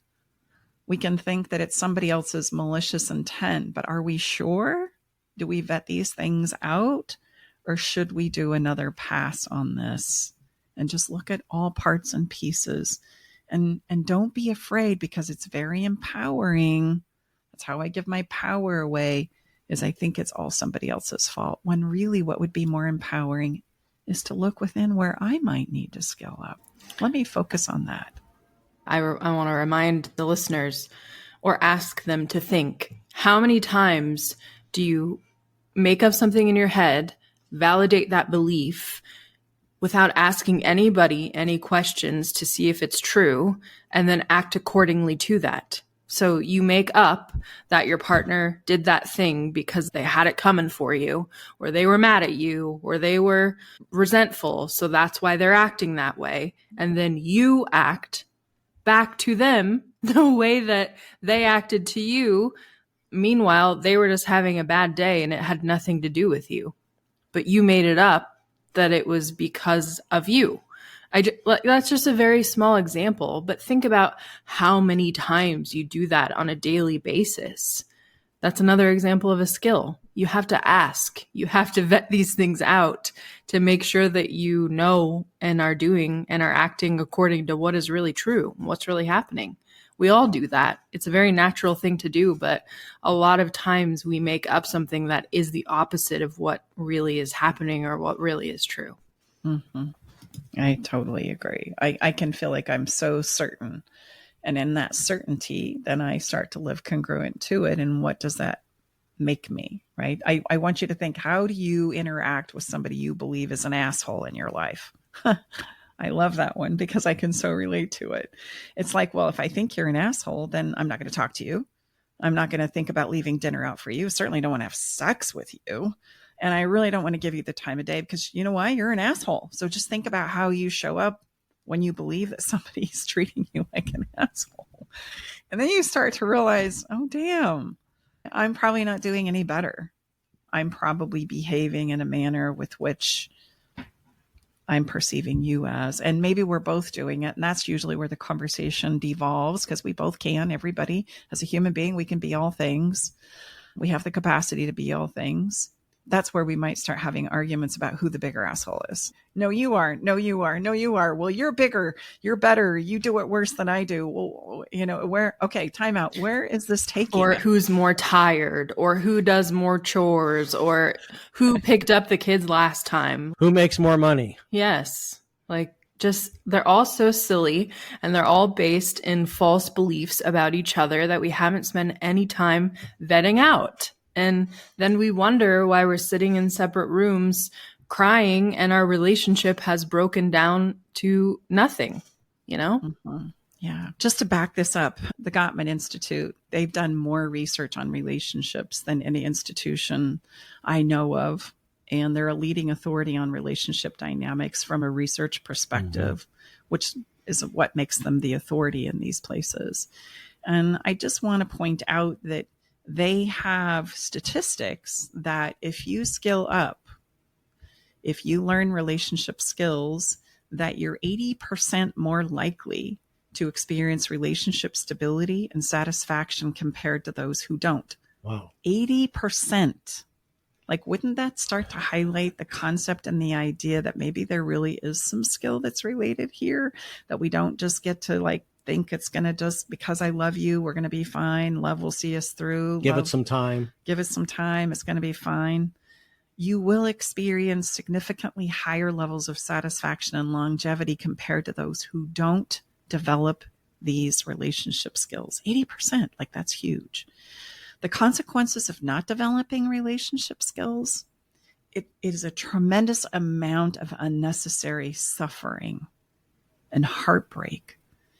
We can think that it's somebody else's malicious intent, but are we sure? Do we vet these things out? Or should we do another pass on this and just look at all parts and pieces? And don't be afraid, because it's very empowering. That's how I give my power away, is I think it's all somebody else's fault, when really what would be more empowering is to look within where I might need to scale up. Let me focus on that. I want to remind the listeners, or ask them to think, how many times do you make up something in your head, validate that belief without asking anybody any questions to see if it's true, and then act accordingly to that? So you make up that your partner did that thing because they had it coming for you, or they were mad at you, or they were resentful, so that's why they're acting that way. And then you act back to them the way that they acted to you. Meanwhile, they were just having a bad day and it had nothing to do with you. But you made it up that it was because of you. That's just a very small example, but think about how many times you do that on a daily basis. That's another example of a skill. You have to ask. You have to vet these things out to make sure that you know and are doing and are acting according to what is really true, what's really happening. We all do that. It's a very natural thing to do, but a lot of times we make up something that is the opposite of what really is happening or what really is true. Mm-hmm. I totally agree. I can feel like I'm so certain. And in that certainty, then I start to live congruent to it. And what does that make me, right? I want you to think, how do you interact with somebody you believe is an asshole in your life? I love that one because I can so relate to it. It's like, well, if I think you're an asshole, then I'm not going to talk to you. I'm not going to think about leaving dinner out for you. Certainly don't want to have sex with you. And I really don't want to give you the time of day because you know why? You're an asshole. So just think about how you show up when you believe that somebody's treating you like an asshole. And then you start to realize, oh, damn, I'm probably not doing any better. I'm probably behaving in a manner with which I'm perceiving you as, and maybe we're both doing it. And that's usually where the conversation devolves, because we both can. Everybody, as a human being, we can be all things. We have the capacity to be all things. That's where we might start having arguments about who the bigger asshole is. No, you are. No, you are. No, you are. Well, you're bigger. You're better. You do it worse than I do. Well, you know, okay, time out. Where is this taking Or it? who's more tired, or who does more chores, or who picked up the kids last time. Who makes more money? Yes. They're all so silly, and they're all based in false beliefs about each other that we haven't spent any time vetting out. And then we wonder why we're sitting in separate rooms crying and our relationship has broken down to nothing, you know? Mm-hmm. Yeah. Just to back this up, the Gottman Institute, they've done more research on relationships than any institution I know of. And they're a leading authority on relationship dynamics from a research perspective, which is what makes them the authority in these places. And I just want to point out that they have statistics that if you skill up, if you learn relationship skills, that you're 80% more likely to experience relationship stability and satisfaction compared to those who don't. Wow. 80%. Like, wouldn't that start to highlight the concept and the idea that maybe there really is some skill that's related here, that we don't just get to think it's going to just, because I love you, we're going to be fine. Love will see us through. Give it some time. Give it some time. It's going to be fine. You will experience significantly higher levels of satisfaction and longevity compared to those who don't develop these relationship skills. 80%, that's huge. The consequences of not developing relationship skills it is a tremendous amount of unnecessary suffering and heartbreak.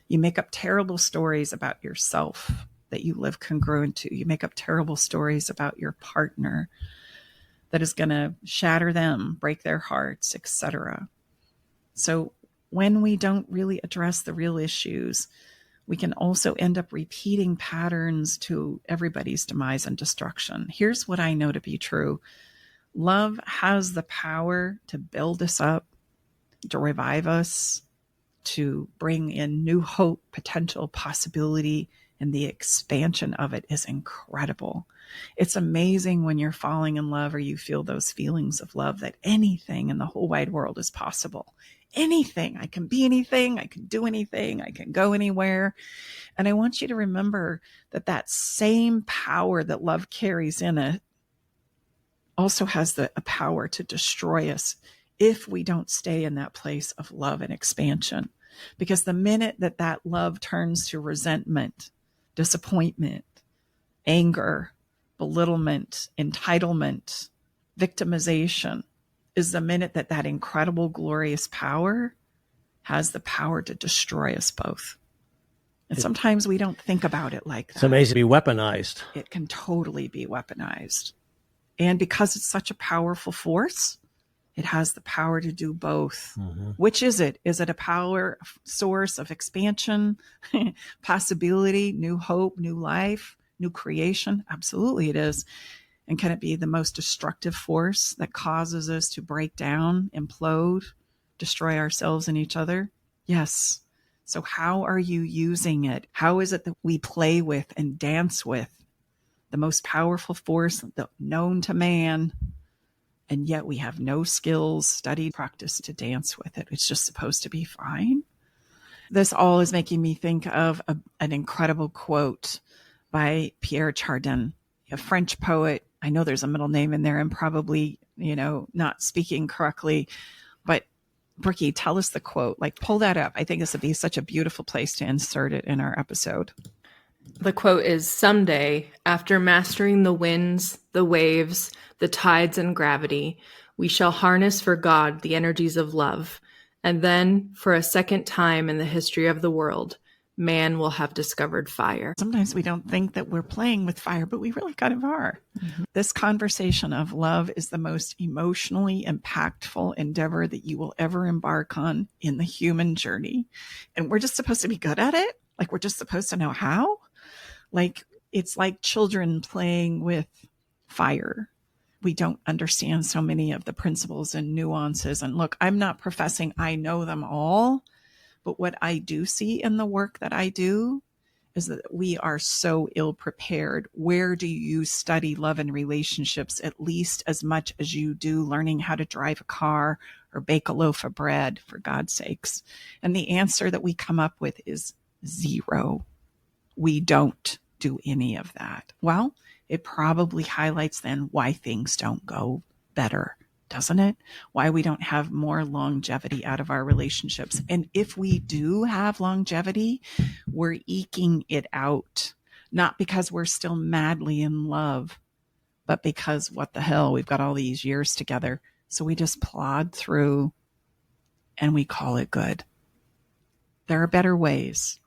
You make up terrible stories about yourself that you live congruent to. You make up terrible stories about your partner that is going to shatter them, break their hearts, etc. So when we don't really address the real issues, we can also end up repeating patterns to everybody's demise and destruction. Here's what I know to be true. Love has the power to build us up, to revive us, to bring in new hope, potential, possibility, and the expansion of it is incredible. It's amazing when you're falling in love or you feel those feelings of love that anything in the whole wide world is possible. Anything. I can be anything. I can do anything. I can go anywhere. And I want you to remember that that same power that love carries in it also has a power to destroy us if we don't stay in that place of love and expansion. Because the minute that that love turns to resentment, disappointment, anger, belittlement, entitlement, victimization, is the minute that that incredible, glorious power has the power to destroy us both. And sometimes we don't think about it like that. It's amazing to be weaponized. It can totally be weaponized. And because it's such a powerful force, it has the power to do both. Mm-hmm. Which is it? Is it a power source of expansion, possibility, new hope, new life, new creation? Absolutely it is. And can it be the most destructive force that causes us to break down, implode, destroy ourselves and each other? Yes. So how are you using it? How is it that we play with and dance with the most powerful force known to man, and yet we have no skills, study, practice to dance with it? It's just supposed to be fine. This all is making me think of an incredible quote by Pierre Chardin, a French poet. I know there's a middle name in there and probably, not speaking correctly, but Brookie, tell us the quote. Pull that up. I think this would be such a beautiful place to insert it in our episode. The quote is, "Someday, after mastering the winds, the waves, the tides, and gravity, we shall harness for God the energies of love. And then, for a second time in the history of the world, man will have discovered fire." Sometimes we don't think that we're playing with fire, but we really kind of are. Mm-hmm. This conversation of love is the most emotionally impactful endeavor that you will ever embark on in the human journey. And we're just supposed to be good at it. We're just supposed to know how. It's like children playing with fire. We don't understand so many of the principles and nuances. And look, I'm not professing I know them all, but what I do see in the work that I do is that we are so ill prepared. Where do you study love and relationships at least as much as you do learning how to drive a car or bake a loaf of bread, for God's sakes? And the answer that we come up with is zero. We don't do any of that. Well, it probably highlights then why things don't go better, doesn't it? Why we don't have more longevity out of our relationships. And if we do have longevity, we're eking it out, not because we're still madly in love, but because what the hell, we've got all these years together. So we just plod through and we call it good. There are better ways.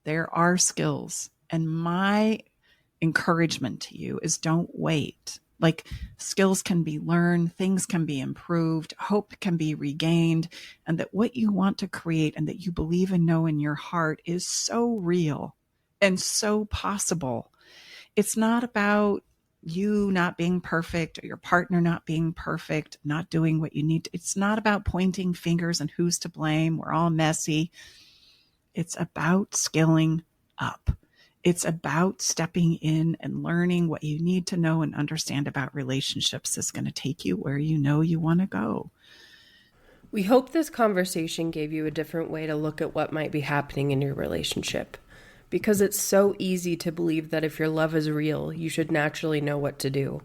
There are skills. And my encouragement to you is don't wait. Skills can be learned, things can be improved, hope can be regained, and that what you want to create and that you believe and know in your heart is so real and so possible. It's not about you not being perfect or your partner not being perfect, not doing what you need to. It's not about pointing fingers and who's to blame. We're all messy. It's about scaling up. It's about stepping in and learning what you need to know and understand about relationships that's going to take you where you know you want to go. We hope this conversation gave you a different way to look at what might be happening in your relationship, because it's so easy to believe that if your love is real, you should naturally know what to do.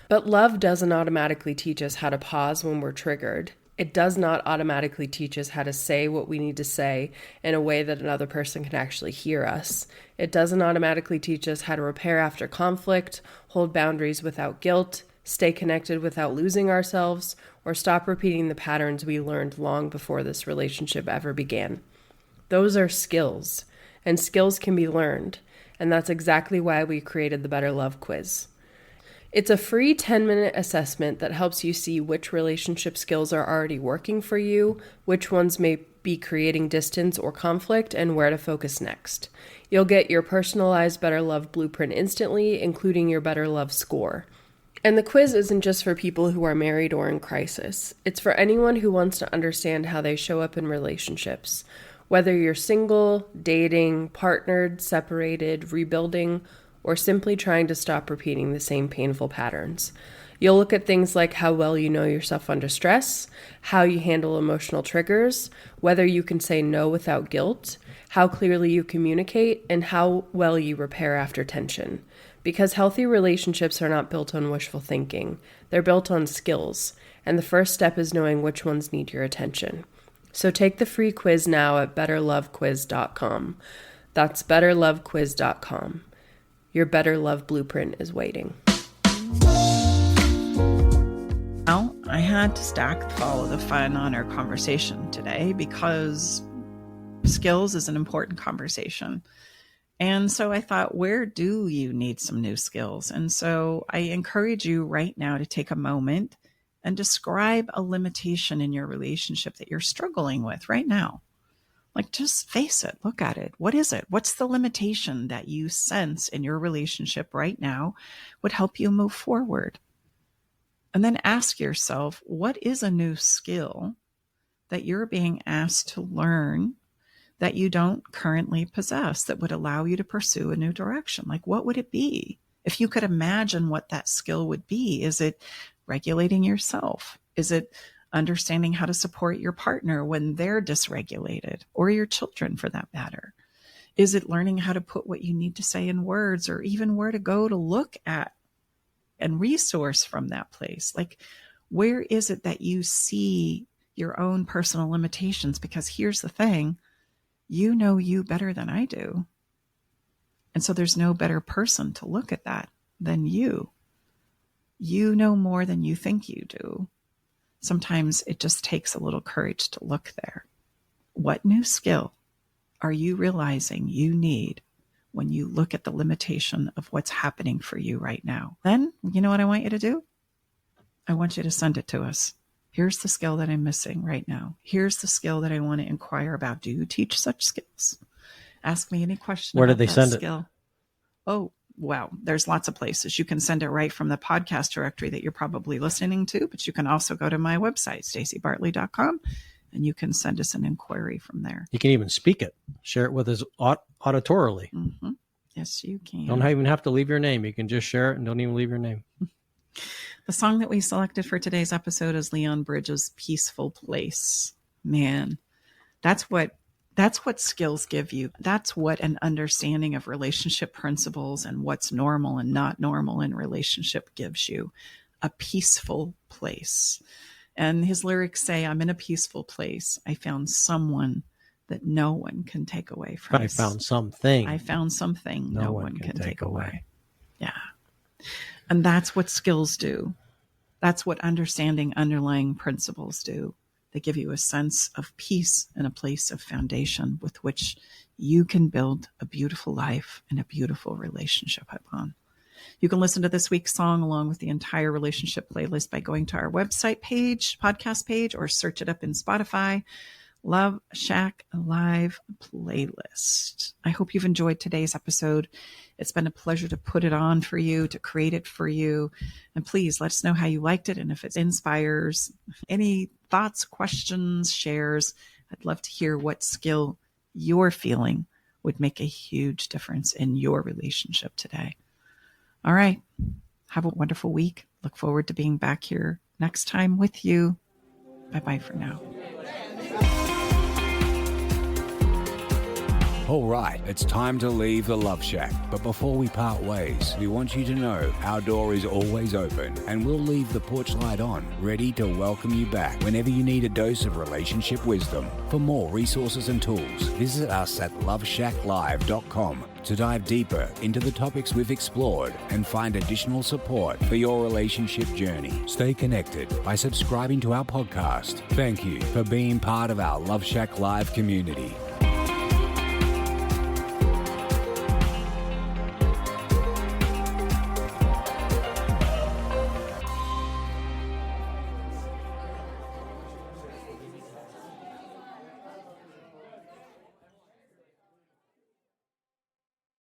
But love doesn't automatically teach us how to pause when we're triggered. It does not automatically teach us how to say what we need to say in a way that another person can actually hear us. It doesn't automatically teach us how to repair after conflict, hold boundaries without guilt, stay connected without losing ourselves, or stop repeating the patterns we learned long before this relationship ever began. Those are skills, and skills can be learned, and that's exactly why we created the Better Love Quiz. It's a free 10-minute assessment that helps you see which relationship skills are already working for you, which ones may be creating distance or conflict, and where to focus next. You'll get your personalized Better Love blueprint instantly, including your Better Love score. And the quiz isn't just for people who are married or in crisis. It's for anyone who wants to understand how they show up in relationships. Whether you're single, dating, partnered, separated, rebuilding, or simply trying to stop repeating the same painful patterns. You'll look at things like how well you know yourself under stress, how you handle emotional triggers, whether you can say no without guilt, how clearly you communicate, and how well you repair after tension. Because healthy relationships are not built on wishful thinking. They're built on skills, and the first step is knowing which ones need your attention. So take the free quiz now at betterlovequiz.com. That's betterlovequiz.com. Your Better Love blueprint is waiting. Well, I had to stack follow the fun on our conversation today because skills is an important conversation. And so I thought, where do you need some new skills? And so I encourage you right now to take a moment and describe a limitation in your relationship that you're struggling with right now. Like, just face it, look at it. What is it? What's the limitation that you sense in your relationship right now would help you move forward? And then ask yourself, what is a new skill that you're being asked to learn that you don't currently possess that would allow you to pursue a new direction? Like, what would it be? If you could imagine what that skill would be, is it regulating yourself? Is it understanding how to support your partner when they're dysregulated, or your children for that matter? Is it learning how to put what you need to say in words, or even where to go to look at and resource from that place? Like, where is it that you see your own personal limitations? Because here's the thing, you know you better than I do. And so there's no better person to look at that than you. You know more than you think you do. Sometimes it just takes a little courage to look there. What new skill are you realizing you need when you look at the limitation of what's happening for you right now? Then, you know what I want you to do? I want you to send it to us. Here's the skill that I'm missing right now. Here's the skill that I want to inquire about. Do you teach such skills? Ask me any question. Where about did they that send skill. It? Oh, wow. There's lots of places. You can send it right from the podcast directory that you're probably listening to, but you can also go to my website, stacibartley.com, and you can send us an inquiry from there. You can even speak it, share it with us auditorily. Mm-hmm. Yes, you can. You don't even have to leave your name. You can just share it and don't even leave your name. The song that we selected for today's episode is Leon Bridges' Peaceful Place. Man, that's what skills give you. That's what an understanding of relationship principles and what's normal and not normal in relationship gives you. A peaceful place. And his lyrics say, I'm in a peaceful place. I found someone that no one can take away from us. I found something. I found something no one can take away. Yeah. And that's what skills do. That's what understanding underlying principles do. They give you a sense of peace and a place of foundation with which you can build a beautiful life and a beautiful relationship upon. You can listen to this week's song along with the entire relationship playlist by going to our website page, podcast page, or search it up in Spotify. Love Shack Live playlist. I hope you've enjoyed today's episode. It's been a pleasure to put it on for you, to create it for you. And please let us know how you liked it and if it inspires any thoughts, questions, shares. I'd love to hear what skill you're feeling would make a huge difference in your relationship today. All right. Have a wonderful week. Look forward to being back here next time with you. Bye-bye for now. All right, it's time to leave the Love Shack. But before we part ways, we want you to know our door is always open and we'll leave the porch light on, ready to welcome you back whenever you need a dose of relationship wisdom. For more resources and tools, visit us at loveshacklive.com to dive deeper into the topics we've explored and find additional support for your relationship journey. Stay connected by subscribing to our podcast. Thank you for being part of our Love Shack Live community.